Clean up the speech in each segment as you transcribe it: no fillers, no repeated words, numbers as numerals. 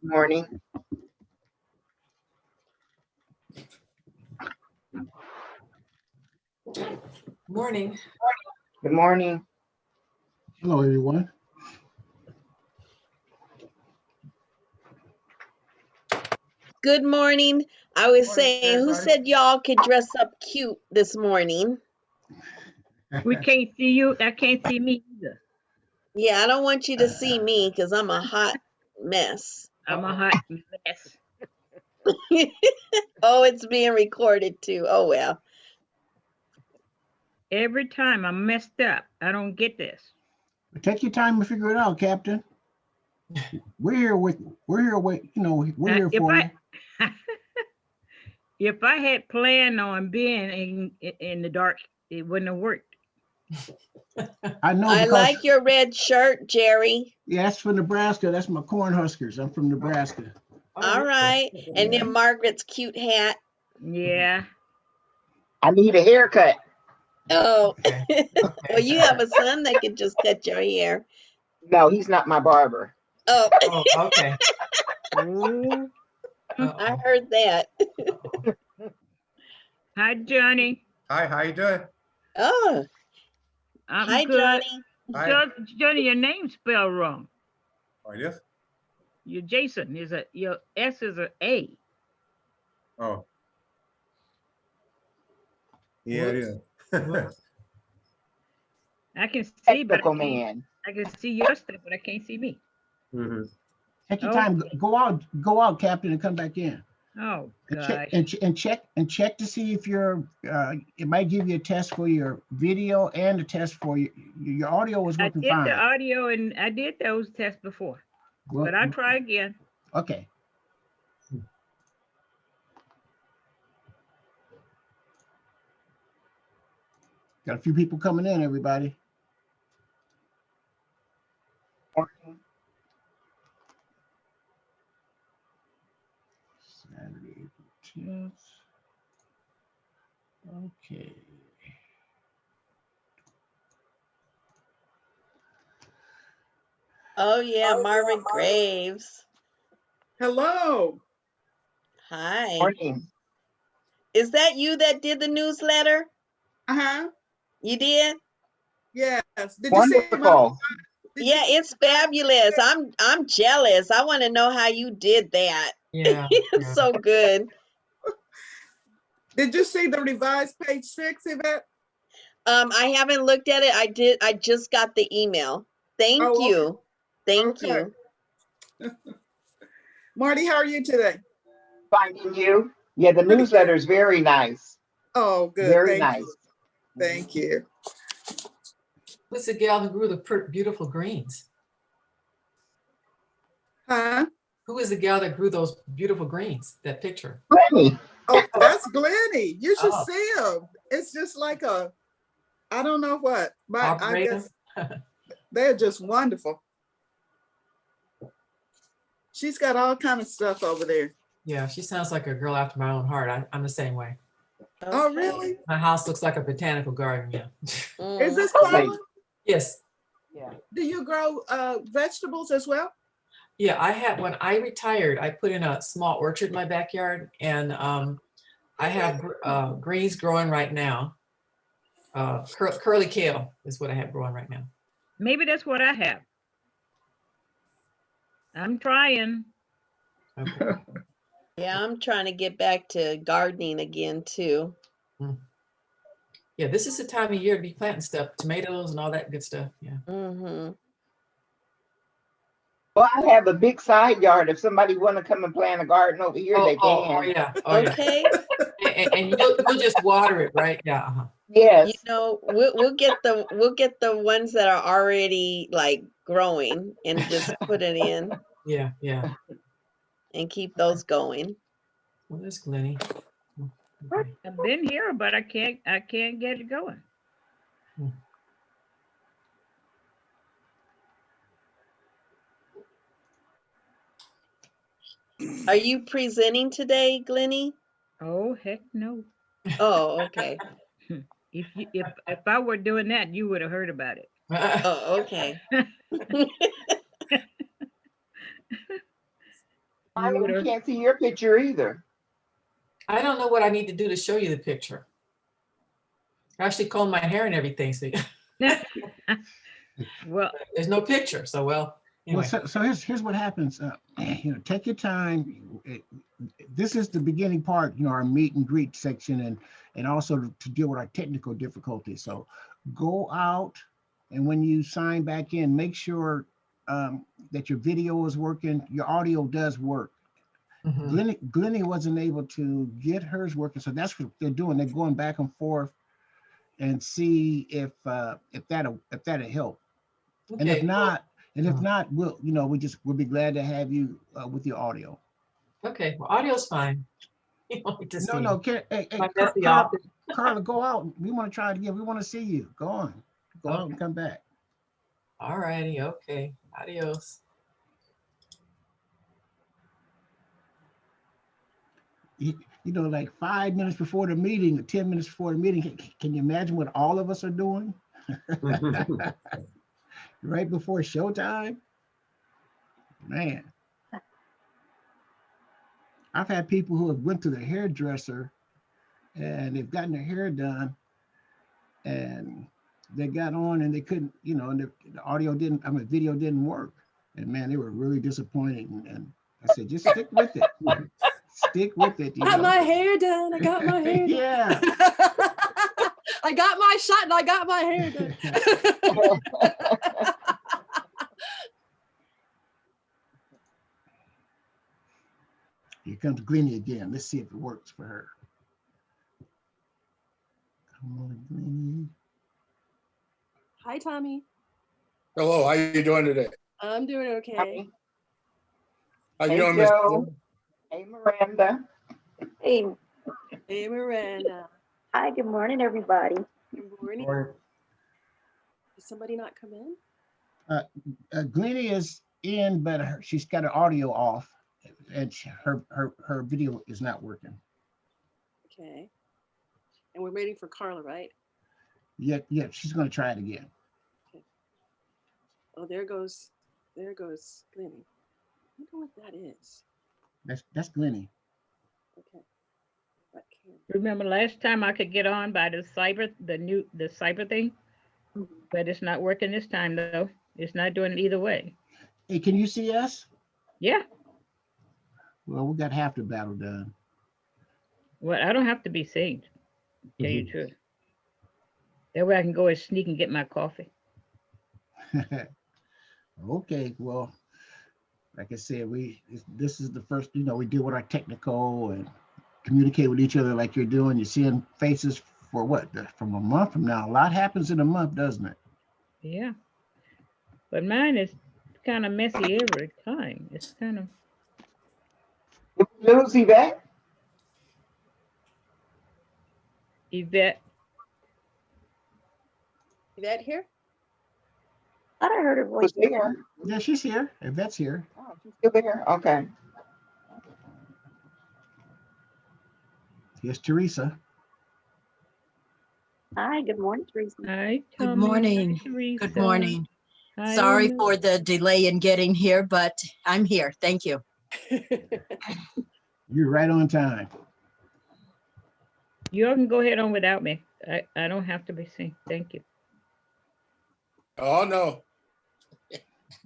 Morning. Morning. Good morning. Hello, everyone. Good morning. I was saying, who said y'all could dress up cute this morning? We can't see you. I can't see me either. Yeah, I don't want you to see me because I'm a hot mess. I'm a hot mess. Oh, it's being recorded too. Oh, well. Every time I'm messed up. I don't get this. Take your time to figure it out, Captain. We're here with we're here If for I you. if I had planned on being in the dark, it wouldn't have worked. I know I because like your red shirt, Jerry. yeah, that's from Nebraska. That's my corn huskers. I'm from Nebraska. All right. And then Margaret's cute hat. Yeah. I need a haircut. Oh, well, you have a son that can just cut your hair. No, he's not my barber. Oh, Oh, okay. I heard that. Hi, Johnny. Hi, how you doing? Oh, I'm hi, good. Johnny. Hi. Johnny, your name's spelled wrong. Oh, yes? Your Jason is your S is a A. Oh. Yeah, it is. I can see, but Technical man. I can see your stuff, but I can't see me. Mm-hmm. Take your time. Go out, Captain, and come back in. Oh And gosh. check to see if you're. It might give you a test for your video and a test for your audio was I working did fine. the audio and I did those tests before, but I'll try again. Okay. Got a few people coming in, everybody. Saturday, April 10th. Okay. Oh, yeah, Marvin Graves. Hello. Hi. Morning. Is that you that did the newsletter? Uh-huh. You did? Yes. Did Wonderful. Yeah, it's fabulous. I'm jealous. I want to know how you did that. Yeah. It's so good. Did you see the revised page 6 event? I haven't looked at it. I just got the email. Thank Oh, okay. you. Thank Okay. you. Marty, how are you today? Finding you. Yeah, the newsletter is very nice. Oh, good. Very Thank nice. you. Thank you. Who's the gal who grew the beautiful greens? Huh? Who is the gal that grew those beautiful greens? That picture. Glenny. Oh, that's Glenny. You should Oh. see him. It's just like I don't know what, but I guess they're just wonderful. She's got all kind of stuff over there. Yeah, she sounds like a girl after my own heart. I'm the same way. Okay. Oh, really? My house looks like a botanical garden. Yeah. Is this Okay. Carla? Yes. Yeah. Do you grow vegetables as well? Yeah, when I retired, I put in a small orchard in my backyard, and I have greens growing right now. Curly kale is what I have growing right now. Maybe that's what I have. I'm trying. Okay. Yeah, I'm trying to get back to gardening again too. Yeah, this is the time of year to be planting stuff, tomatoes and all that good stuff. Yeah. Mm-hmm. Well, I have a big side yard. If somebody want to come and plant a garden over here, they can. Oh, yeah. Oh, Okay. yeah. And you'll just water it, right? Yeah. Uh-huh. Yes. You know, we'll get the ones that are already like growing and just put it in Yeah, yeah. and keep those going. Well, there's Glenny. Okay. I've been here, but I can't get it going. Are you presenting today, Glenny? Oh, heck no. Oh, okay. If I were doing that, you would have heard about it. Oh, okay. I You would have. can't see your picture either. I don't know what I need to do to show you the picture. I actually combed my hair and everything, so Well, there's no picture. So anyway. Well, so here's what happens. Take your time. This is the beginning part, our meet and greet section, and also to deal with our technical difficulties. So go out, and when you sign back in, make sure that your video is working. Your audio does work. Glenny wasn't able to get hers working, so that's what they're doing. They're going back and forth and see if that'll help. Okay. And if not, we'll be glad to have you with your audio. Okay, well, audio's fine. You don't need to see No, me. hey, My messy office. Carla, go out. We want to try it again. We want to see you. Go out Okay. and come back. All righty, okay. Adios. Like 5 minutes before the meeting, or 10 minutes before the meeting, can you imagine what all of us are doing? Right before showtime? Man. I've had people who have went to the hairdresser and they've gotten their hair done and they got on and they couldn't, and the video didn't work. And man, they were really disappointed. And I said, just stick with it. Stick with it. Got my hair done. I got my hair done. Yeah. I got my shot and I got my hair done. Here comes Glenny again. Let's see if it works for her. Come on, Glenny. Hi, Tommy. Hello, how you doing today? I'm doing okay. How you Hey, doing, Miss? Joe. Hey, Miranda. Hey, Hey, Miranda. hi, good morning, everybody. Good morning. Did somebody not come in? Glenny is in, but she's got her audio off, and her video is not working. Okay. And we're waiting for Carla, right? Yeah, she's going to try it again. Oh, there goes Glenny. I wonder what that is. That's Glenny. Okay. That camera. remember last time I could get on by the cyber thing, but it's not working this time though. It's not doing it either way. Hey, can you see us? Yeah. Well, we got half the battle done. Well, I don't have to be seen, to tell you the truth. That way I can go and sneak and get my coffee. Okay, well, like I said, this is the first, we deal with our technical and communicate with each other like you're doing. You're seeing faces for what? From a month from now. A lot happens in a month, doesn't it? Yeah. But mine is kind of messy every time. It's kind of. Did we lose Yvette? Yvette. Is that here? I thought I heard her voice. Was there? Yeah, she's here. Yvette's here. Oh, she's still there? Okay. Here's Teresa. Hi, good morning, Teresa. Hi, Good Tommy. morning. Hi, Teresa. Good morning. Hi, Sorry Linda. for the delay in getting here, but I'm here. Thank you. You're right on time. You all can go ahead on without me. I don't have to be seen. Thank you. Oh, no.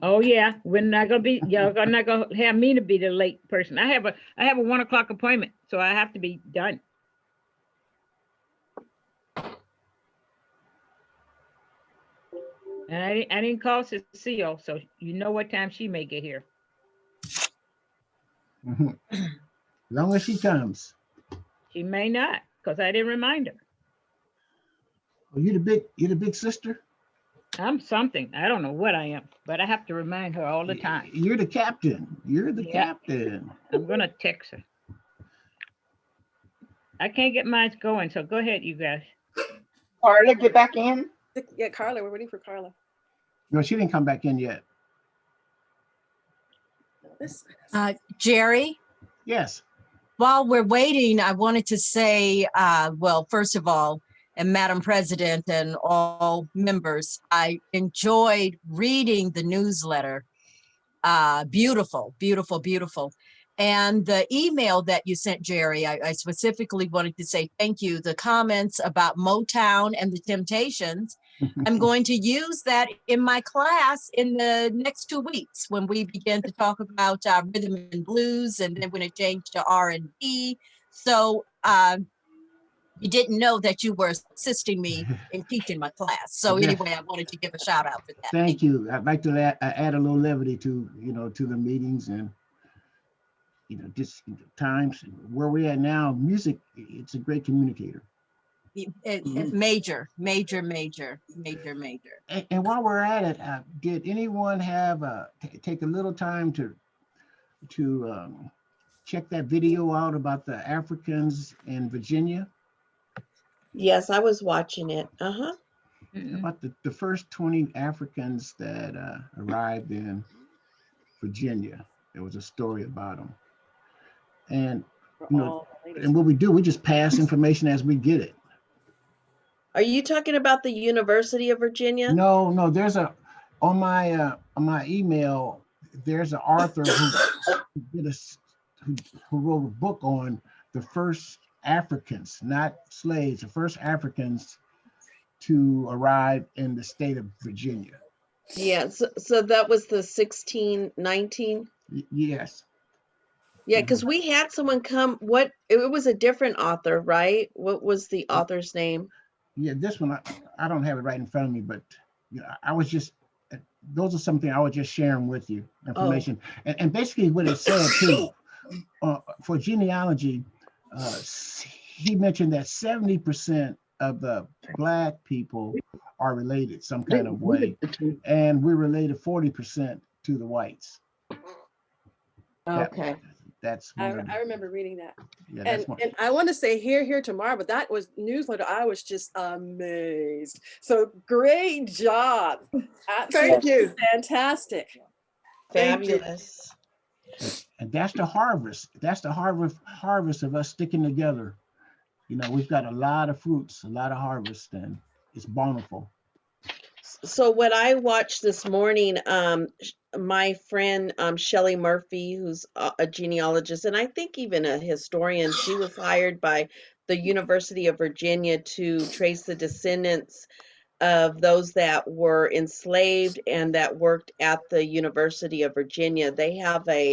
Oh yeah, we're not gonna be. Y'all are not gonna have me to be the late person. I have a 1 o'clock appointment, so I have to be done. And I didn't call Cecile, so you know what time she may get here. As long as she comes. She may not, because I didn't remind her. Well, you're the big sister? I'm something. I don't know what I am, but I have to remind her all the time. You're the captain. You're the Yeah. captain. I'm gonna text her. I can't get mine going, so go ahead, you guys. Carla, get back in. Yeah, Carla, we're waiting for Carla. No, she didn't come back in yet. This Jerry, Yes. while we're waiting, I wanted to say, well, first of all, and Madam President and all members, I enjoyed reading the newsletter. Beautiful, beautiful, beautiful. And the email that you sent, Jerry, I specifically wanted to say thank you. The comments about Motown and the Temptations, I'm going to use that in my class in the next 2 weeks when we begin to talk about rhythm and blues, and then when it changed to R&B. So you didn't know that you were assisting me in teaching my class. So anyway, I wanted to give a shout out for that. Thank you. I'd like to add a little levity to, to the meetings and, just times where we're at now. Music, it's a great communicator. Major, major, major, major, major. And while we're at it, did anyone have take a little time to check that video out about the Africans in Virginia? Yes, I was watching it. Uh-huh. About the first 20 Africans that arrived in Virginia. There was a story about them. And, and what we do, we just pass information as we get it. Are you talking about the University of Virginia? No, there's on my email, there's an author who wrote a book on the first Africans, not slaves, the first Africans to arrive in the state of Virginia. Yeah, so that was the 1619? Yes. Yeah, because we had someone come, it was a different author, right? What was the author's name? Yeah, this one, I don't have it right in front of me, but I was just, those are something I was just sharing with you, information. Oh. And basically what it said too, for genealogy, he mentioned that 70% of the Black people are related some kind of way, and we're related 40% to the whites. Okay. That's I remember reading that. Yeah, and I want to say here tomorrow, but that was newsletter. I was just amazed. So great job. Thank you. Fantastic. Fabulous. And that's the harvest. That's the harvest of us sticking together. We've got a lot of fruits, a lot of harvest, and it's bountiful. So what I watched this morning, my friend Shelley Murphy, who's a genealogist and I think even a historian, she was hired by the University of Virginia to trace the descendants of those that were enslaved and that worked at the University of Virginia. They have what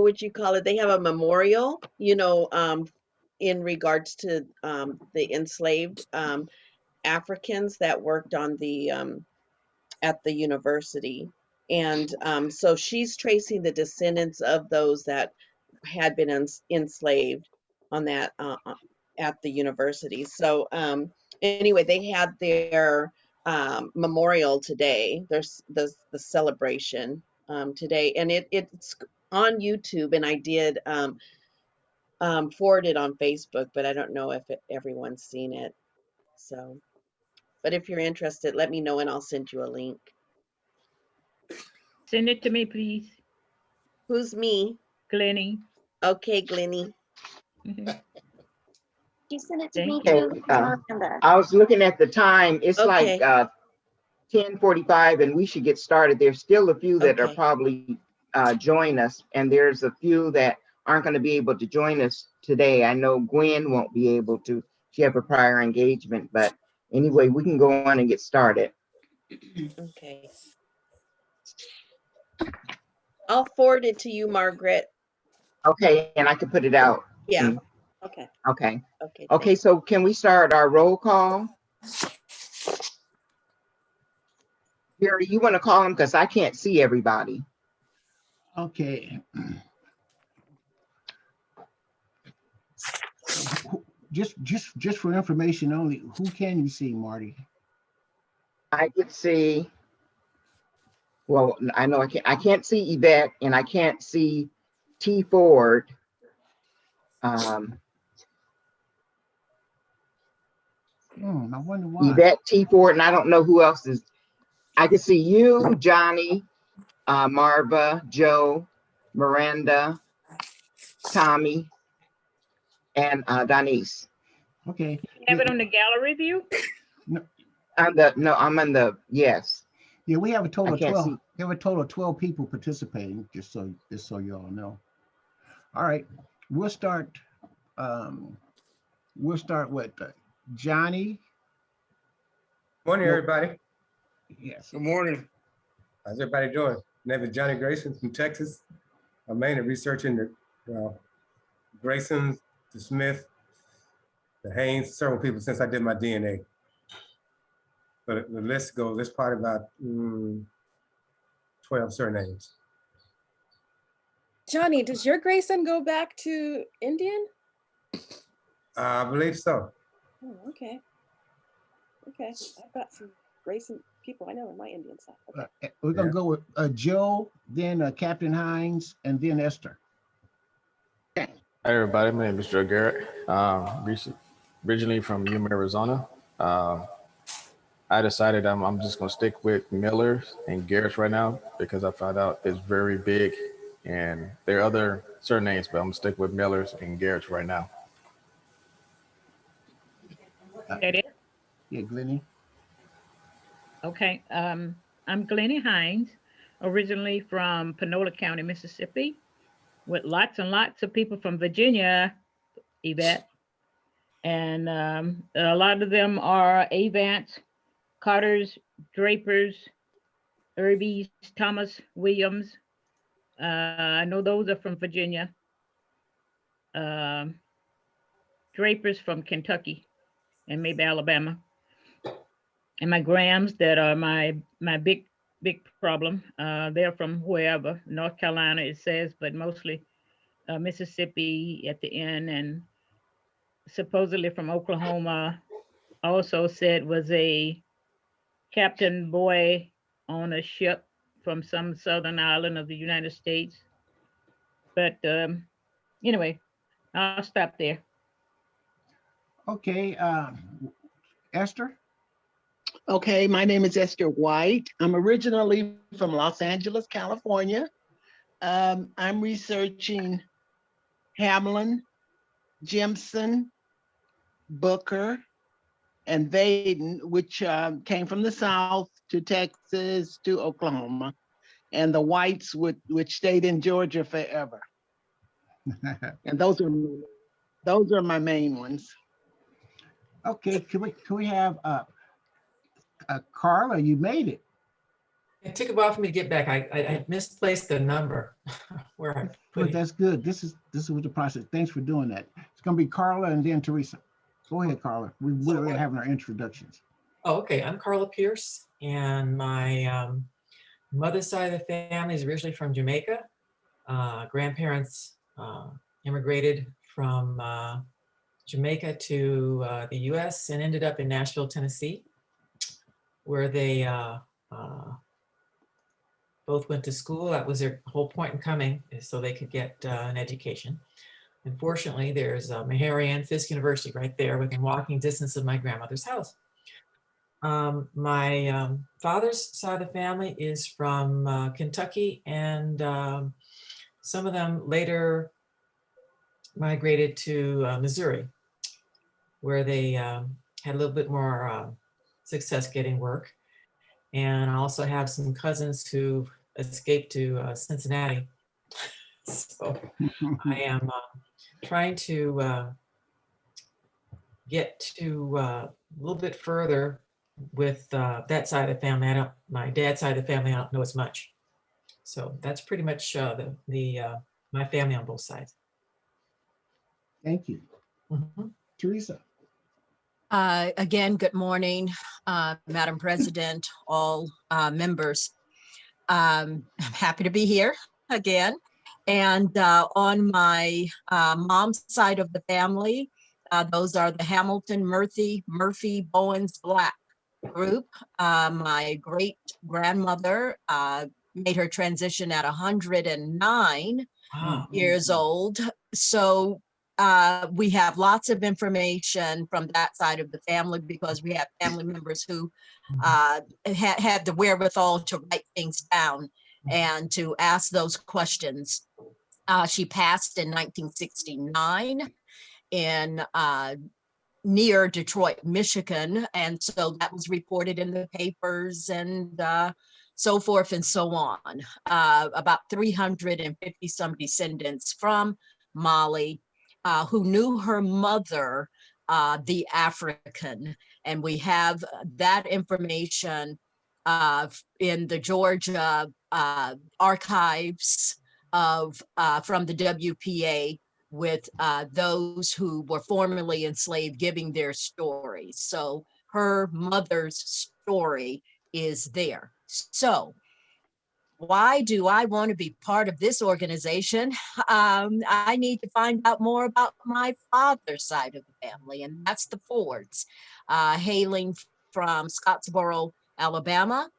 would you call it? They have a memorial, in regards to the enslaved Africans that worked on the at the university. And so she's tracing the descendants of those that had been enslaved on that at the university. So anyway, they had their memorial today. There's the celebration today, and it's on YouTube, and I did forward it on Facebook, but I don't know if everyone's seen it. So, but if you're interested, let me know and I'll send you a link. Send it to me, please. Who's me? Glenny. Okay, Glenny. You sent it to me Okay, too. I was looking at the time. It's Okay. like 10:45 and we should get started. There's still a few that are Okay. probably join us, and there's a few that aren't going to be able to join us today. I know Gwen won't be able to. She have a prior engagement, but anyway, we can go on and get started. Okay. I'll forward it to you, Margaret. Okay, and I can put it out. Yeah. Okay. Okay. Okay. Okay, so can we start our roll call? Gary, you want to call them because I can't see everybody. Okay. Just for information only, who can you see, Marty? I could see, well, I know I can't see Yvette, and I can't see T Ford. I wonder why. Yvette, T Ford, and I don't know who else is. I can see you, Johnny, Marva, Joe, Miranda, Tommy, and Denise. Okay. Have it on the gallery view? I'm in the, yes. Yeah, we have a total I of can't 12. see. We have a total of 12 people participating, just so you all know. All right, we'll start with Johnny. Morning, Well- everybody. Yes. Good morning. How's everybody doing? My name is Johnny Grayson from Texas. I'm mainly researching the Graysons, the Smith, the Haynes, several people since I did my DNA. But the list goes, there's probably about 12 surnames. Johnny, does your Grayson go back to Indian? I believe so. Oh, okay. Okay, I've got some Grayson people I know in my Indian side. Okay. We're gonna Yeah. go with Joe, then Captain Hines, and then Esther. Hi everybody, my name is Joe Garrett. Originally from Yuma, Arizona. I decided I'm just gonna stick with Miller's and Garrett's right now because I found out it's very big, and there are other surnames, but I'm gonna stick with Miller's and Garrett's right now. That it? Yeah, Glenny. Okay, I'm Glenny Hines, originally from Panola County, Mississippi, with lots and lots of people from Virginia, Yvette. And a lot of them are Avants, Carters, Drapers, Irbies, Thomas, Williams. I know those are from Virginia. Drapers from Kentucky and maybe Alabama. And my Grahams that are my big problem. They're from wherever, North Carolina it says, but mostly Mississippi at the end, and supposedly from Oklahoma. Also said was a captain boy on a ship from some southern island of the United States. But anyway, I'll stop there. Okay, Esther. Okay, my name is Esther White. I'm originally from Los Angeles, California. I'm researching Hamlin, Jimson, Booker, and Vaden, which came from the South to Texas to Oklahoma, and the Whites, which stayed in Georgia forever. And those are my main ones. Okay, can we have Carla? You made it. It took a while for me to get back. I misplaced the number where I put But it. that's good. This is what the process. Thanks for doing that. It's gonna be Carla and then Teresa. Go ahead, Carla. We're having our introductions. Oh, okay. I'm Carla Pierce, and my mother's side of the family is originally from Jamaica. Grandparents immigrated from Jamaica to the US and ended up in Nashville, Tennessee, where they both went to school. That was their whole point in coming, is so they could get an education. Unfortunately, there's Meharry Fisk University right there within walking distance of my grandmother's house. My father's side of the family is from Kentucky, and some of them later migrated to Missouri, where they had a little bit more success getting work. And I also have some cousins who escaped to Cincinnati. So I am trying to get to a little bit further with that side of the family. My dad's side of the family, I don't know as much. So that's pretty much my family on both sides. Thank you. Mm-hmm. Teresa. Again, good morning, Madam President, all members. I'm happy to be here again. And on my mom's side of the family, those are the Hamilton, Murphy, Bowens, Black group. My great grandmother made her transition at 109 years old. So we have lots of information from that side of the family because we have family members who had the wherewithal to write things down and to ask those questions. She passed in 1969 in near Detroit, Michigan. And so that was reported in the papers and so forth and so on. About 350 some descendants from Mali who knew her mother, the African. And we have that information in the Georgia archives of from the WPA with those who were formerly enslaved giving their stories. So her mother's story is there. So why do I want to be part of this organization? I need to find out more about my father's side of the family, and that's the Fords, hailing from Scottsboro, Alabama,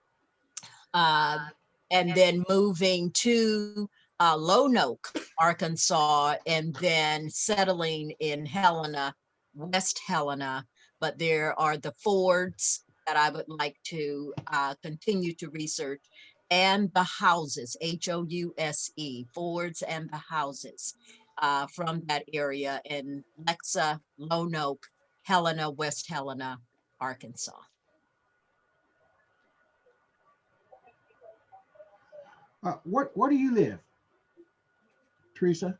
and then moving to Lonoke, Arkansas, and then settling in Helena, West Helena. But there are the Fords that I would like to continue to research, and the houses, House, Fords and the houses from that area in Lexa, Lonoke, Helena, West Helena, Arkansas. Where do you live, Teresa?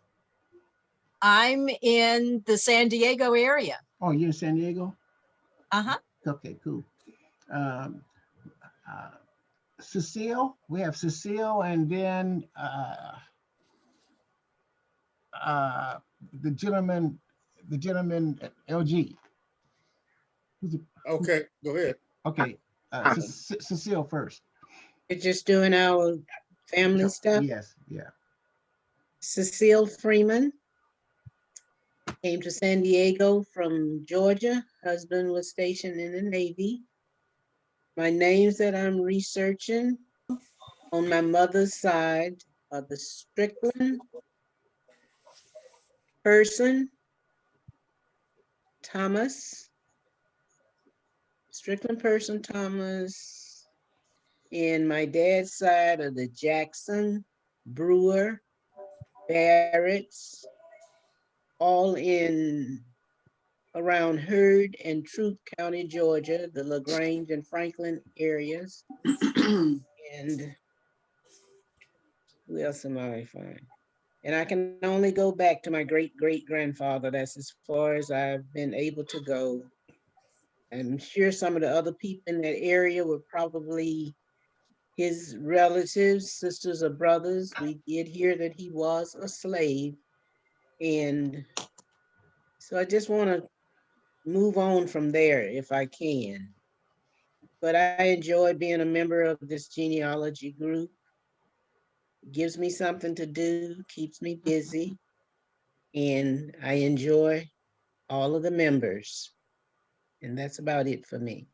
I'm in the San Diego area. Oh, you're in San Diego? Uh-huh. Okay, cool. Cecile, we have Cecile, and then the gentleman LG. Okay, go ahead. Okay, Cecile first. We're just doing our family stuff. Yes, yeah. Cecile Freeman came to San Diego from Georgia. Husband was stationed in the Navy. My names that I'm researching on my mother's side are the Strickland, Person, Thomas, Strickland, Person, Thomas. And my dad's side are the Jackson, Brewer, Barretts, all in around Heard and Troup County, Georgia, the LaGrange and Franklin areas. And who else am I find? And I can only go back to my great-great-grandfather. That's as far as I've been able to go. I'm sure some of the other people in that area were probably his relatives, sisters or brothers. We did hear that he was a slave. And so I just want to move on from there if I can. But I enjoy being a member of this genealogy group. It gives me something to do, keeps me busy, and I enjoy all of the members. And that's about it for me.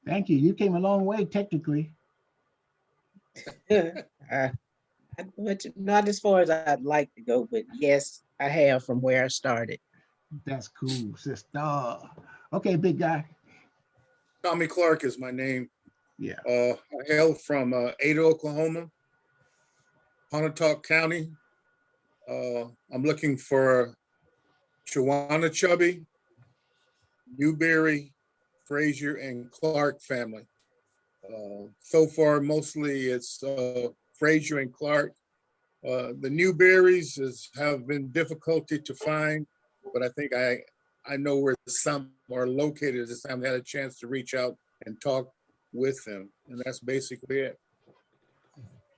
Thank you. You came a long way technically. Not as far as I'd like to go, but yes, I have from where I started. That's cool, sister. Okay, big guy. Tommy Clark is my name. Yeah. I hail from Ada, Oklahoma, Pontotoc County. I'm looking for Shawana Chubby, Newberry, Frazier, and Clark family. So far, mostly it's Frazier and Clark. The Newberries have been difficulty to find, but I think I know where some are located at this time. I had a chance to reach out and talk with them, and that's basically it.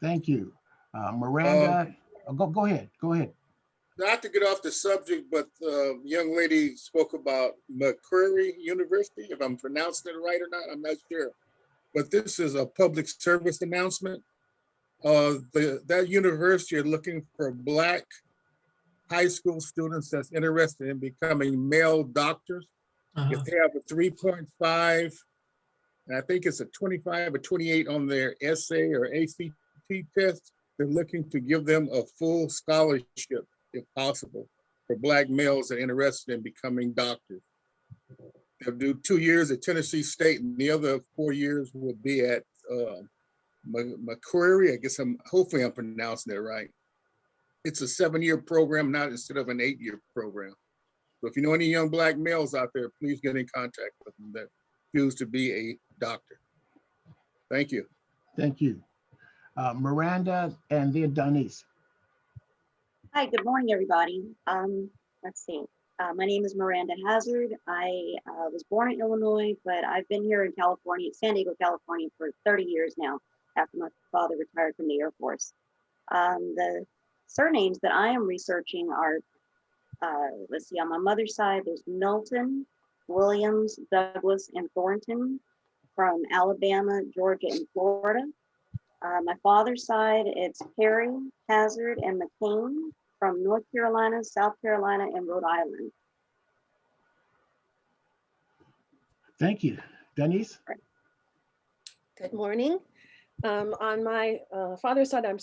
Thank you. Miranda, go ahead. Not to get off the subject, but the young lady spoke about McCreary University, if I'm pronouncing it right or not, I'm not sure. But this is a public service announcement. That university is looking for Black high school students that's interested in becoming male doctors. If they have a 3.5, and I think it's a 25 or 28 on their essay or ACT test, they're looking to give them a full scholarship if possible. for Black males that are interested in becoming doctors. They'll do 2 years at Tennessee State, and the other 4 years will be at McCreary. I guess hopefully I'm pronouncing it right. It's a 7-year program, not instead of an 8-year program. So if you know any young Black males out there, please get in contact with them that choose to be a doctor. Thank you. Thank you. Miranda and then Denise. Hi, good morning, everybody. Let's see. My name is Miranda Hazard. I was born in Illinois, but I've been here in California, San Diego, California for 30 years now, after my father retired from the Air Force. The surnames that I am researching are, let's see, on my mother's side, there's Milton, Williams, Douglas, and Thornton from Alabama, Georgia, and Florida. My father's side, it's Perry, Hazard, and McCain from North Carolina, South Carolina, and Rhode Island. Thank you. Denise? Good morning. On my father's side, I'm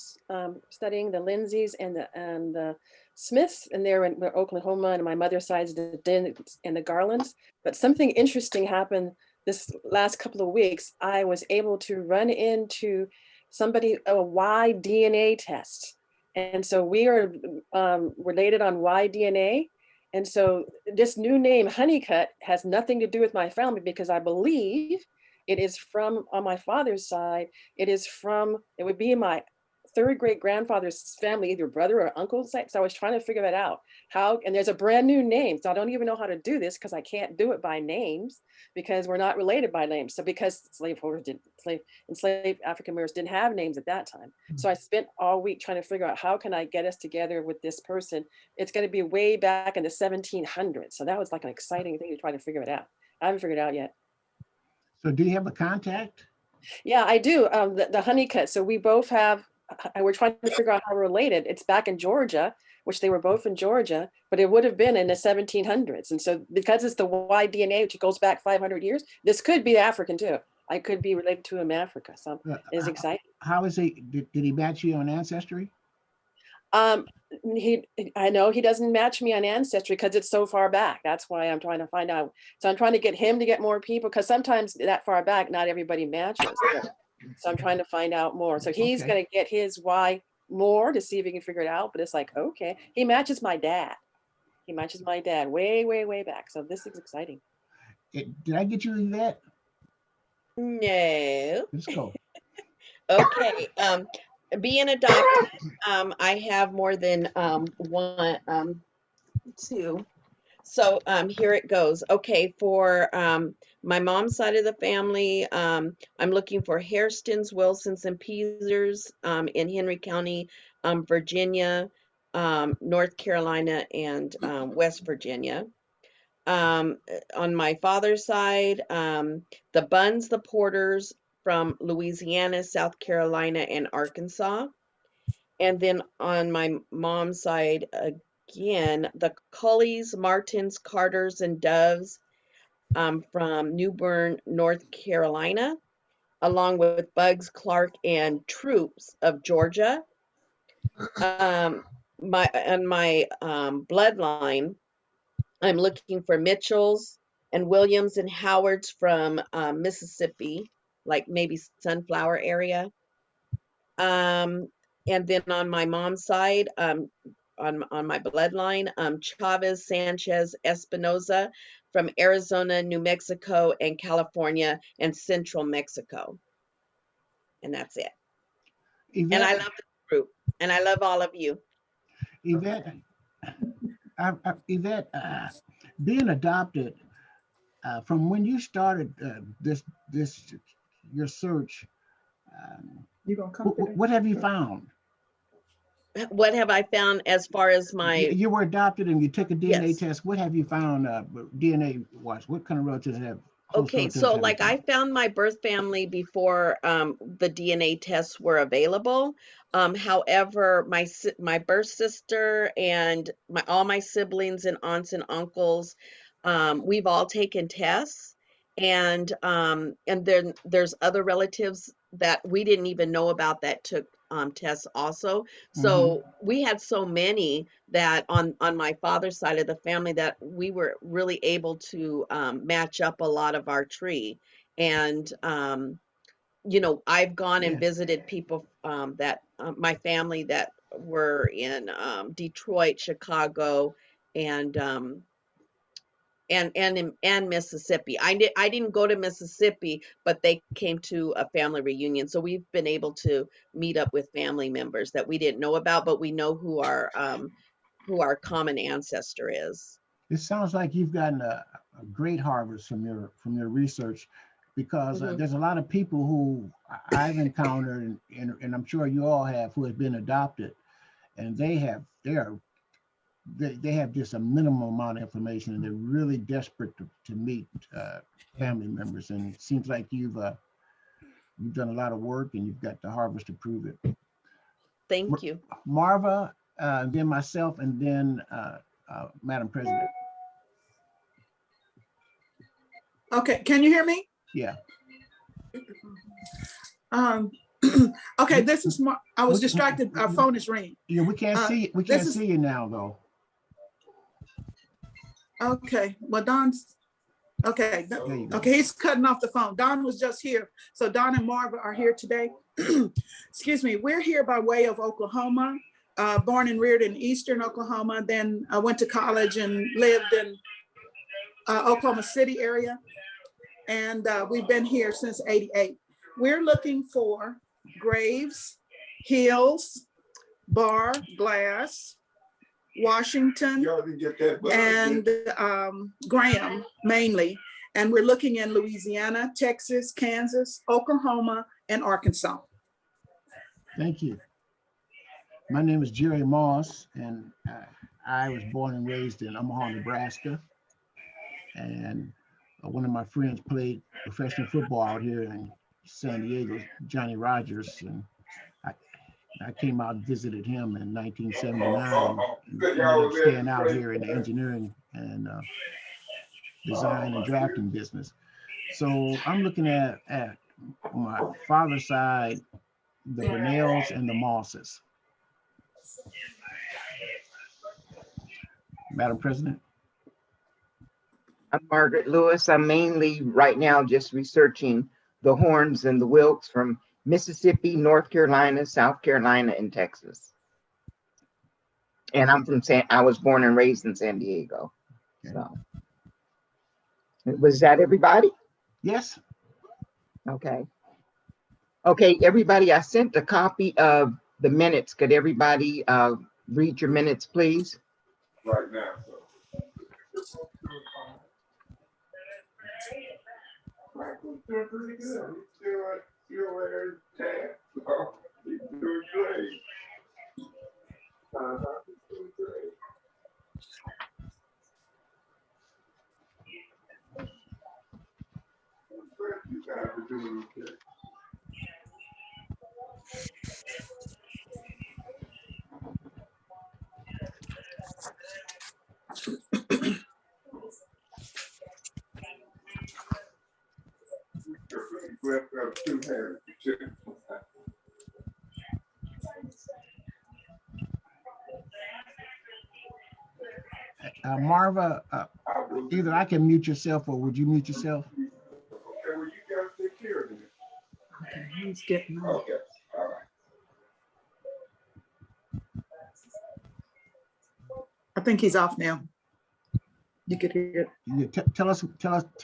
studying the Lindsays and the Smiths, and they're in Oklahoma, and my mother's side is the Dins and the Garlands. But something interesting happened this last couple of weeks. I was able to run into somebody, a Y DNA test. And so we are related on Y DNA. And so this new name, Honeycutt, has nothing to do with my family, because I believe it is from, on my father's side, it would be my third great grandfather's family, either brother or uncle. So I was trying to figure that out. And there's a brand new name. So I don't even know how to do this, because I can't do it by names, because we're not related by names. So because enslaved African Americans didn't have names at that time. So I spent all week trying to figure out, how can I get us together with this person? It's going to be way back in the 1700s. So that was like an exciting thing to try to figure it out. I haven't figured it out yet. So do you have a contact? Yeah, I do. The Honeycutt. So we both have, we're trying to figure out how we're related. It's back in Georgia, which they were both in Georgia, but it would have been in the 1700s. And so because it's the Y DNA, which goes back 500 years, this could be African too. I could be related to him in Africa. So it's exciting. How is he, did he match you on Ancestry? I know he doesn't match me on Ancestry because it's so far back. That's why I'm trying to find out. So I'm trying to get him to get more people, because sometimes that far back, not everybody matches. So I'm trying to find out more. So he's going to get his Y more to see if he can figure it out. But it's like, okay, he matches my dad. He matches my dad way, way, way back. So this is exciting. Did I get you Yvette? No. Let's go. Okay. Being adopted, I have more than two. So here it goes. Okay, for my mom's side of the family, I'm looking for Hairstons, Wilsons, and Peasers in Henry County, Virginia, North Carolina, and West Virginia. On my father's side, the Bunns, the Porters from Louisiana, South Carolina, and Arkansas. And then on my mom's side, again, the Cullies, Martins, Carters, and Doves from New Bern, North Carolina, along with Buggs, Clark, and Troops of Georgia. My bloodline, I'm looking for Mitchells and Williams and Howards from Mississippi, like maybe Sunflower area. And then on my mom's side, on my bloodline, Chavez, Sanchez, Espinoza from Arizona, New Mexico, and California, and Central Mexico. And that's it. Yvette, and I love the group, and I love all of you. Yvette, Yvette, being adopted, from when you started your search, what have you found? What have I found as far as my... You were adopted and you took a DNA test. What have you found DNA-wise? What kind of relatives have? Okay, so like I found my birth family before the DNA tests were available. However, my birth sister and all my siblings and aunts and uncles, we've all taken tests. And then there's other relatives that we didn't even know about that took tests also. So we had so many that on my father's side of the family that we were really able to match up a lot of our tree. And you know, I've gone and visited people that my family that were in Detroit, Chicago, and Mississippi. I didn't go to Mississippi, but they came to a family reunion. So we've been able to meet up with family members that we didn't know about, but we know who our common ancestor is. It sounds like you've gotten a great harvest from your research, because there's a lot of people who I've encountered, and I'm sure you all have, who have been adopted, and they have just a minimal amount of information, and they're really desperate to meet family members. And it seems like you've done a lot of work, and you've got the harvest to prove it. Thank you. Marva, then myself, and then Madam President. Okay, can you hear me? Yeah. Okay, this is I was distracted. Our phone is ringing. Yeah, we can't see. We can't see you now, though. Okay, well, Don's okay. Okay, he's cutting off the phone. Don was just here, so Don and Marva are here today. Excuse me. We're here by way of Oklahoma. Born and reared in Eastern Oklahoma. Then I went to college and lived in Oklahoma City area, and we've been here since '88. We're looking for graves, hills, bar, glass, Washington, and Graham mainly. And we're looking in Louisiana, Texas, Kansas, Oklahoma, and Arkansas. Thank you. My name is Jerry Moss, and I was born and raised in Omaha, Nebraska. And one of my friends played professional football out here in San Diego, Johnny Rogers, and I came out and visited him in 1979, and ended up staying out here in the engineering and design and drafting business. So I'm looking at my father's side, the Bunnells and the Mosses. Madam President. I'm Margaret Lewis. I'm mainly right now just researching the Horns and the Wilkes from Mississippi, North Carolina, South Carolina, and Texas. And I'm from I was born and raised in San Diego. So was that everybody? Yes. Okay. Okay, everybody, I sent a copy of the minutes. Could everybody read your minutes, please? Right now. Doing pretty good. You're wearing tat. You're doing great. Doing great. You guys are doing okay. Marva, either I can mute yourself, or would you mute yourself? Okay, well, you guys take care of it. Okay, he's getting on. Okay, all right. I think he's off now. You could hear it. Tell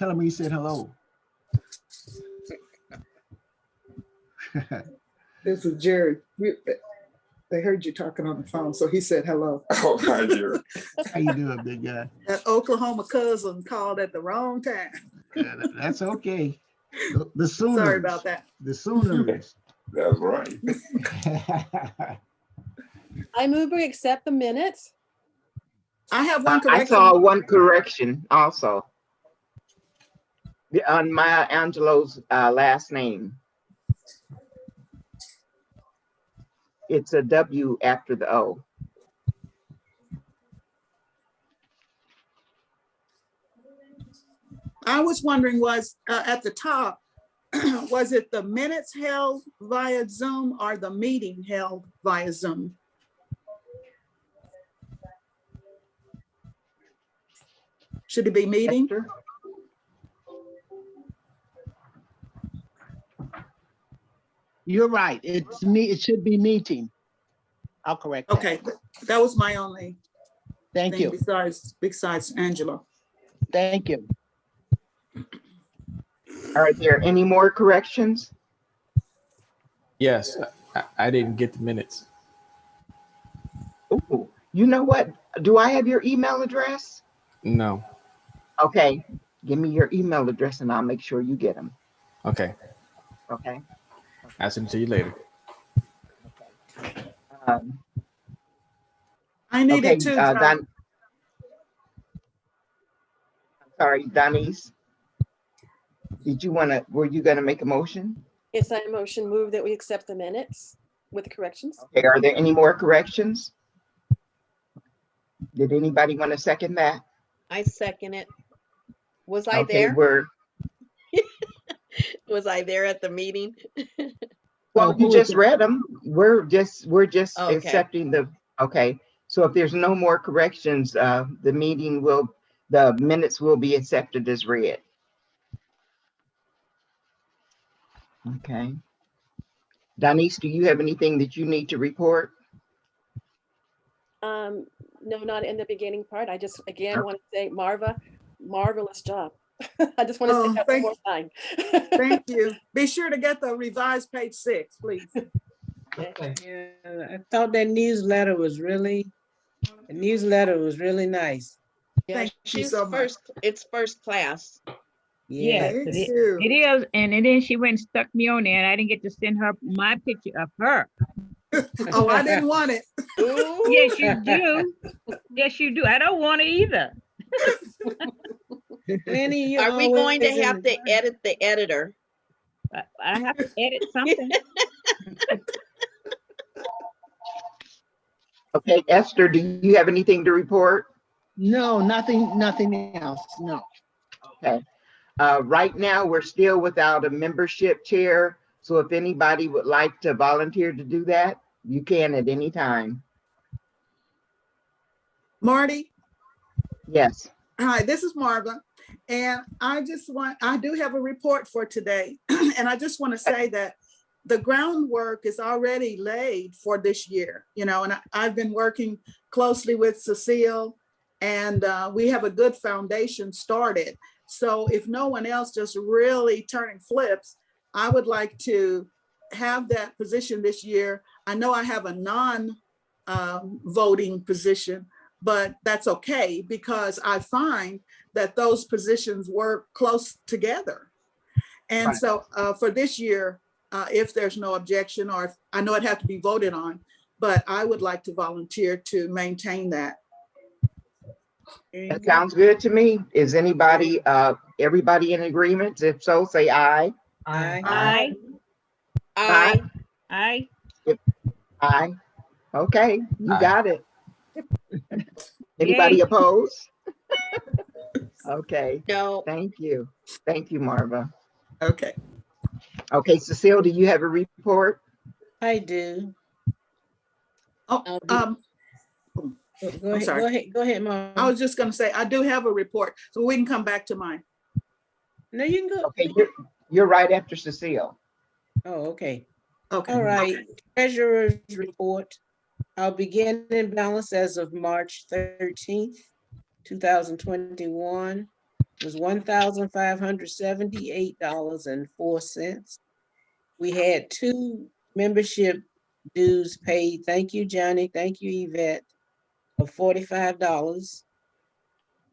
him you said hello. This is Jerry. They heard you talking on the phone, so he said hello. Oh, hi, Jerry. How you doing, big guy? That Oklahoma cousin called at the wrong time. Yeah, that's okay. The Sooners. Sorry about that. The Sooners. That's right. I move we accept the minutes. I have one correction. I saw one correction also. On Maya Angelou's last name. It's a W after the O. I was wondering was at the top, was it the minutes held via Zoom or the meeting held via Zoom? Should it be meeting? Esther? You're right. It's me. It should be meeting. I'll correct that. Okay, that was my only Thank thing you. besides Angela. Thank you. Are there any more corrections? Yes, I didn't get the minutes. Ooh, you know what? Do I have your email address? No. Okay, give me your email address and I'll make sure you get them. Okay. Okay. I'll send it to you later. I need Okay, it too, John. Sorry, Denise. Were you gonna make a motion? Yes, I motion move that we accept the minutes with corrections. Okay, are there any more corrections? Did anybody want to second that? I second it. Was I Okay, there? Was I there at the meeting? well, you just read them. We're just Okay. accepting okay. So if there's no more corrections, the minutes will be accepted as read. Okay. Denise, do you have anything that you need to report? No, not in the beginning part. I just, again, want to say, Marva, marvelous job. I just want to say that one more time. Thank you. Be sure to get the revised page 6, please. Okay. Yeah, I thought that newsletter was really nice. Yeah, Thank you she's so much. it's first class. Yeah. Thank it you. is. And then she went and stuck me on there and I didn't get to send her my picture of her. Oh, I didn't want it. Ooh. Yes, you do. Yes, you do. I don't want it either. Glenny, you're Are we going to always in have the to edit the editor? I have to edit something. Okay, Esther, do you have anything to report? No, nothing else. No. Okay. Right now, we're still without a membership chair. So if anybody would like to volunteer to do that, you can at any time. Marty? Yes. Hi, this is Marva. And I do have a report for today. And I just want to say that the groundwork is already laid for this year, and I've been working closely with Cecile and we have a good foundation started. So if no one else just really turning flips, I would like to have that position this year. I know I have a non-voting position, but that's okay because I find that those positions work close together. And Right. So for this year, if there's no objection, or if, I know it has to be voted on, but I would like to volunteer to maintain that. That sounds good to me. Is everybody in agreement? If so, say aye. Aye. Aye. Aye. Aye. Okay, you Aye. got it. Anybody Yay. opposed? Okay, No. thank you. Thank you, Marva. Okay. Okay, Cecile, do you have a report? I do. Oh, Go I'm ahead, sorry. go ahead, Mom. I was just going to say, I do have a report, so we can come back to mine. No, you can go. Okay, you're right after Cecile. Oh, okay. Okay. All right. Treasurer's report. Our beginning balance as of March 13th, 2021 was $1,578.04. We had 2 membership dues paid. Thank you, Johnny. Thank you, Yvette, of $45.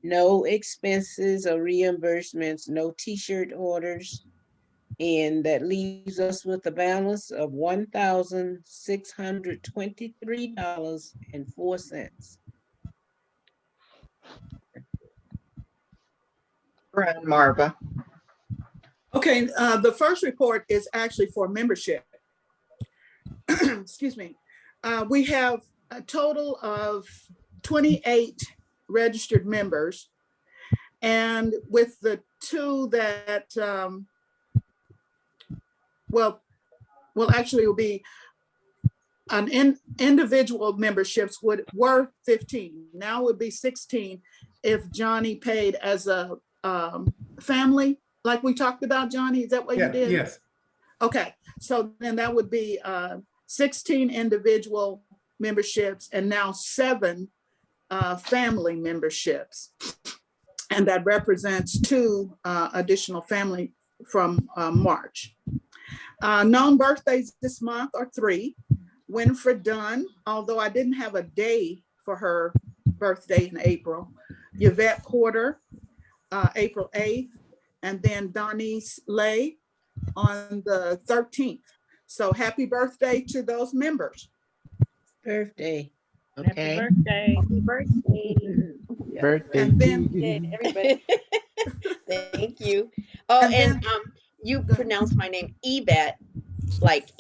No expenses or reimbursements, no t-shirt orders. And that leaves us with a balance of $1,623.04. Friend Marva. Okay, the first report is actually for membership. Excuse me. We have a total of 28 registered members. And with the 2 that well, actually it will be individual memberships were 15. Now it would be 16 if Johnny paid as a family, like we talked about, Johnny. Is that what you did? Yes. Okay, so then that would be 16 individual memberships and now 7 family memberships. And that represents 2 additional family from March. Known birthdays this month are 3. Winfred Dunn, although I didn't have a day for her birthday in April. Yvette Porter, April 8th, and then Donnice Lay on the 13th. So happy birthday to those members. Birthday. Happy Okay. birthday. Happy birthday. Birthday. And then, Yeah, everybody. Thank you. Oh, And and then- you pronounce my name Yvette, like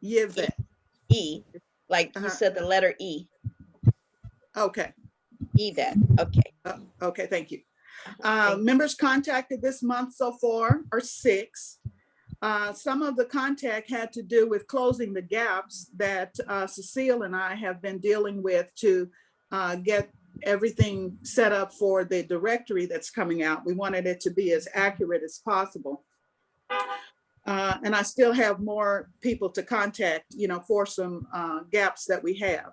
Yvette. like you said the letter E. Okay. Yvette. Okay. Okay, thank you. Thank you. Members contacted this month so far are 6. Some of the contact had to do with closing the gaps that Cecile and I have been dealing with to get everything set up for the directory that's coming out. We wanted it to be as accurate as possible. And I still have more people to contact, for some gaps that we have.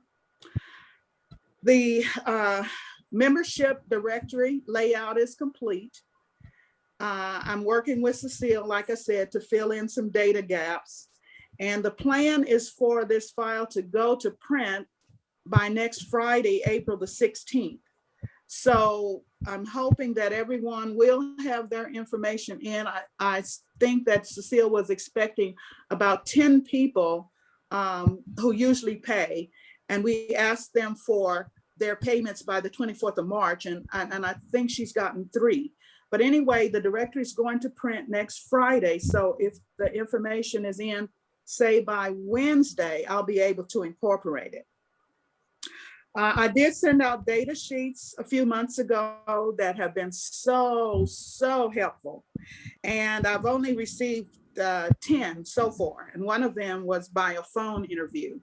The membership directory layout is complete. I'm working with Cecile, like I said, to fill in some data gaps. And the plan is for this file to go to print by next Friday, April the 16th. So I'm hoping that everyone will have their information in. I think that Cecile was expecting about 10 people who usually pay. And we asked them for their payments by the 24th of March. And I think she's gotten 3. But anyway, the directory is going to print next Friday. So if the information is in, say by Wednesday, I'll be able to incorporate it. I did send out data sheets a few months ago that have been so helpful. And I've only received 10 so far. And one of them was by a phone interview.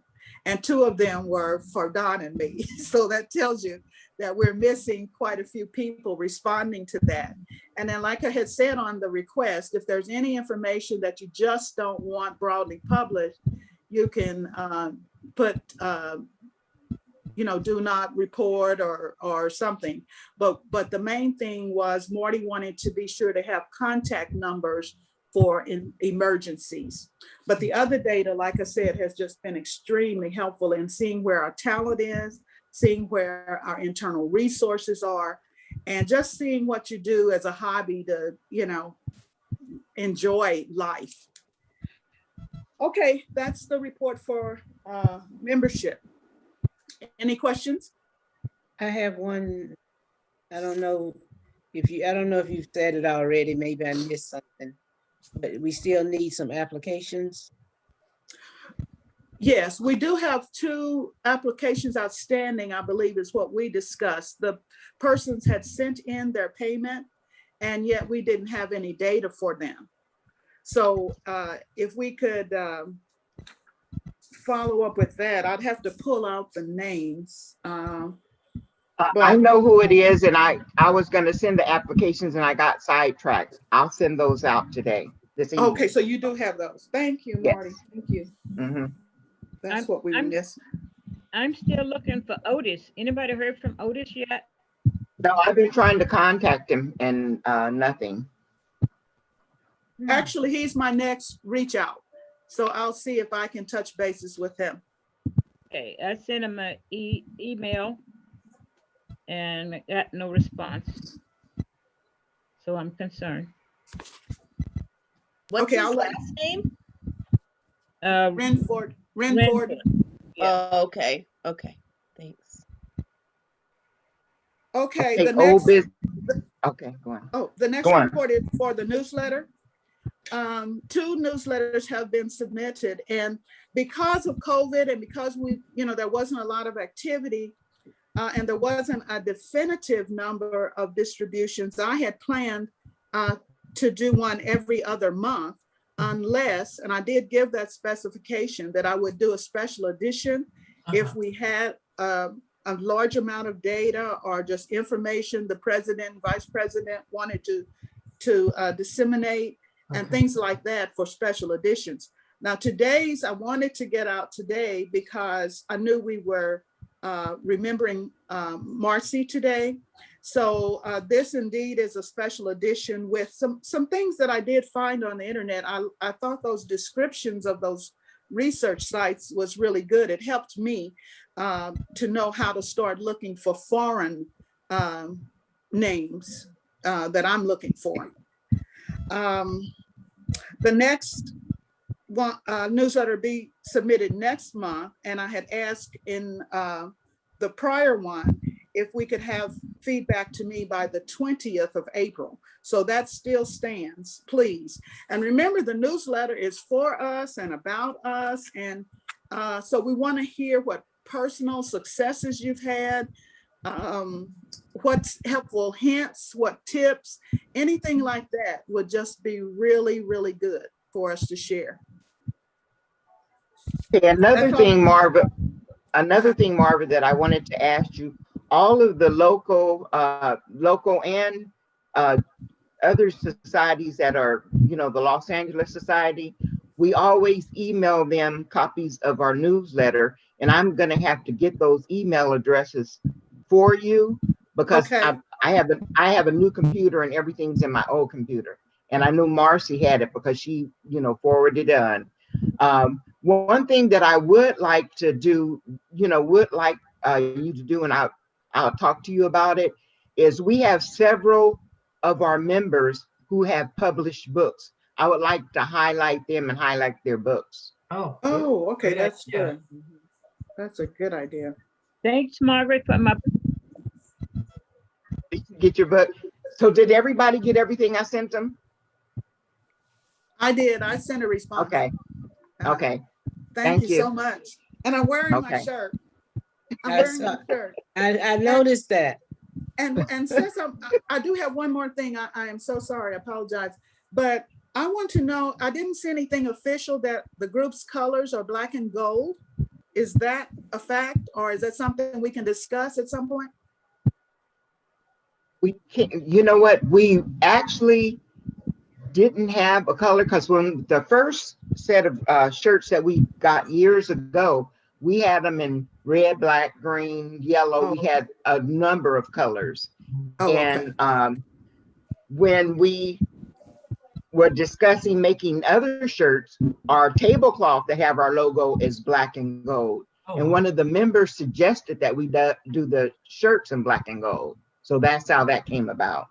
And 2 of them were for Don and me. So that tells you that we're missing quite a few people responding to that. And then, like I had said on the request, if there's any information that you just don't want broadly published, you can put, do not report or something. But the main thing was Marty wanted to be sure to have contact numbers for emergencies. But the other data, like I said, has just been extremely helpful in seeing where our talent is, seeing where our internal resources are, and just seeing what you do as a hobby to, enjoy life. Okay, that's the report for membership. Any questions? I have one. I don't know if you've said it already, maybe I missed something, but we still need some applications. Yes, we do have 2 applications outstanding, I believe is what we discussed. The persons had sent in their payment and yet we didn't have any data for them. So if we could follow up with that, I'd have to pull out the names. I know who it is, and I was going to send the applications and I got sidetracked. I'll send those out today. This evening. Okay, so you do have those. Thank you, Yes. Marty. Thank you. Mm-hmm. That's what we missed. I'm still looking for Otis. Anybody heard from Otis yet? No, I've been trying to contact him and nothing. Actually, he's my next reach out. So I'll see if I can touch bases with him. Okay, I sent him an email and got no response. So I'm concerned. What's Okay, his last name? Renford. Yeah. Oh, okay. Okay. Thanks. Okay, Hey, the next. Okay, go on. Oh, the next Go on. report is for the newsletter. 2 newsletters have been submitted, and because of COVID and because there wasn't a lot of activity and there wasn't a definitive number of distributions, I had planned to do one every other month unless, and I did give that specification, that I would do a special edition if we had a large amount of data or just information the president, vice president wanted to disseminate and things like that for special editions. Now today's, I wanted to get out today because I knew we were remembering Marcy today. So this indeed is a special edition with some things that I did find on the internet. I thought those descriptions of those research sites was really good. It helped me to know how to start looking for foreign names that I'm looking for. The next one, newsletter be submitted next month, and I had asked in the prior one if we could have feedback to me by the 20th of April. So that still stands, please. And remember, the newsletter is for us and about us. And so we want to hear what personal successes you've had, what's helpful hints, what tips, anything like that would just be really, really good for us to share. Okay, another thing, Marva, that I wanted to ask you, all of the local and other societies that are, the Los Angeles Society, we always email them copies of our newsletter, and I'm going to have to get those email addresses for you because I have a new computer and everything's in my old computer, and I knew Marcy had it because she, forwarded it on. One thing that I would like to do, you to do, and I'll talk to you about it, is we have several of our members who have published books. I would like to highlight them and highlight their books. Oh, okay, that's good. That's a good idea. Thanks, Margaret, for my. Get your book. So did everybody get everything I sent them? I did. I sent a response. Okay. Okay. Thank you so much. And I'm wearing my shirt. I'm wearing my shirt. I noticed that. And since I do have one more thing, I am so sorry, I apologize. But I want to know, I didn't see anything official that the group's colors are black and gold. Is that a fact, or is that something we can discuss at some point? We can't, you know what? We actually didn't have a color because when the first set of shirts that we got years ago, we had them in red, black, green, yellow. We had a number of colors. And when we were discussing making other shirts, our tablecloth that have our logo is black and gold. And one of the members suggested that we do the shirts in black and gold. So that's how that came about.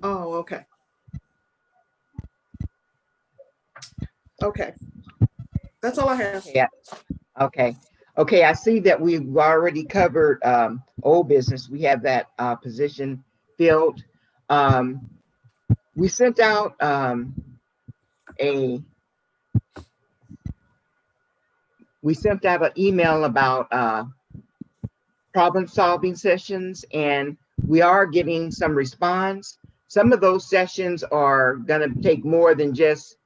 Oh, okay. Okay. That's all I have. Yeah. Okay. Okay. I see that we've already covered old business. We have that position filled. We sent out an email about problem solving sessions, and we are getting some response. Some of those sessions are going to take more than just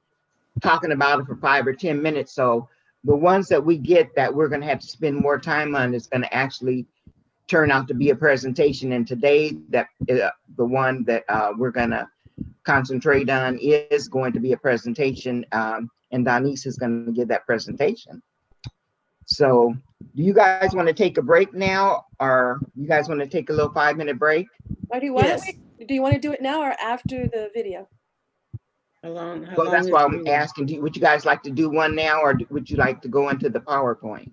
talking about it for 5 or 10 minutes. So the ones that we get that we're going to have to spend more time on is going to actually turn out to be a presentation. And today, that the one that we're going to concentrate on is going to be a presentation, and Donice is going to give that presentation. So do you guys want to take a break now, or you guys want to take a little 5-minute break? Marty, why don't we, do you want to do it now or after the video? How Well, that's why I'm asking, would you guys like to do one now, or would you like to go into the PowerPoint?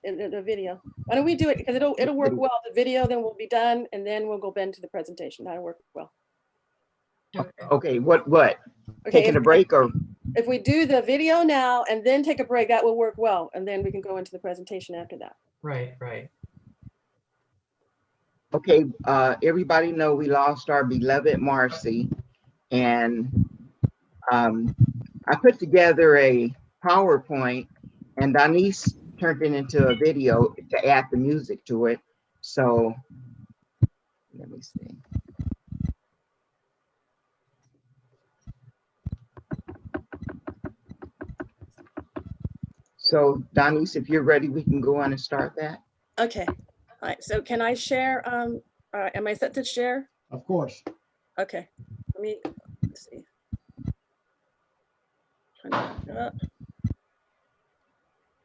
In the video. Why don't we do it? Because it'll work well. The video, then we'll be done, and then we'll go into the presentation. That'll work well. Okay, what? Okay, Taking a break, or? If we do the video now and then take a break, that will work well. And then we can go into the presentation after that. Right, right. Okay, everybody know we lost our beloved Marcy, and I put together a PowerPoint, and Donice turned it into a video to add the music to it. So let me see. So Donise, if you're ready, we can go on and start that. Okay. All right. So can I share? Am I set to share? Of course. Okay. Let's see.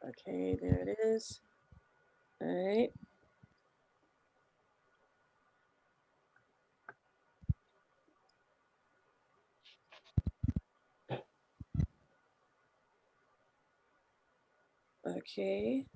Okay, there it is. All right. Okay.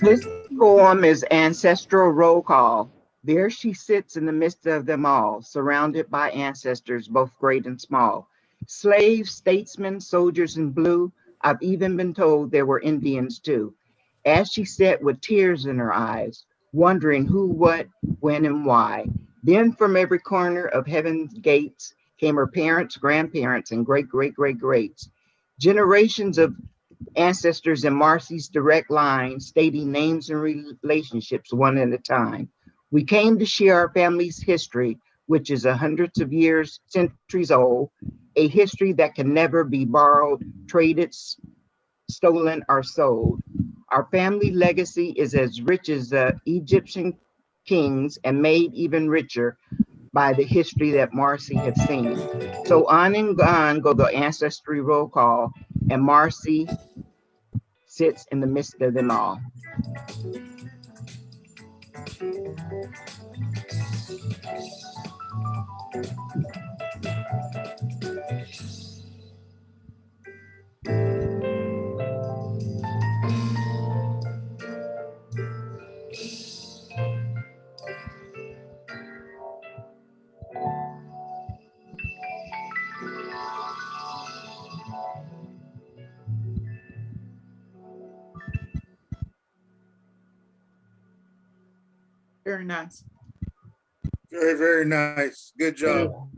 This poem is Ancestral Roll Call. There she sits in the midst of them all, surrounded by ancestors, both great and small. Slaves, statesmen, soldiers in blue. I've even been told there were Indians too. As she sat with tears in her eyes, wondering who, what, when, and why. Then from every corner of heaven's gates came her parents, grandparents, and great-great-great-greats. Generations of ancestors in Marcy's direct line, stating names and relationships one at a time. We came to share our family's history, which is hundreds of years, centuries old, a history that can never be borrowed, traded, stolen, or sold. Our family legacy is as rich as the Egyptian kings and made even richer by the history that Marcy had seen. So on and on go the ancestry roll call, and Marcy sits in the midst of them all. Very nice. Very, very nice. Good job.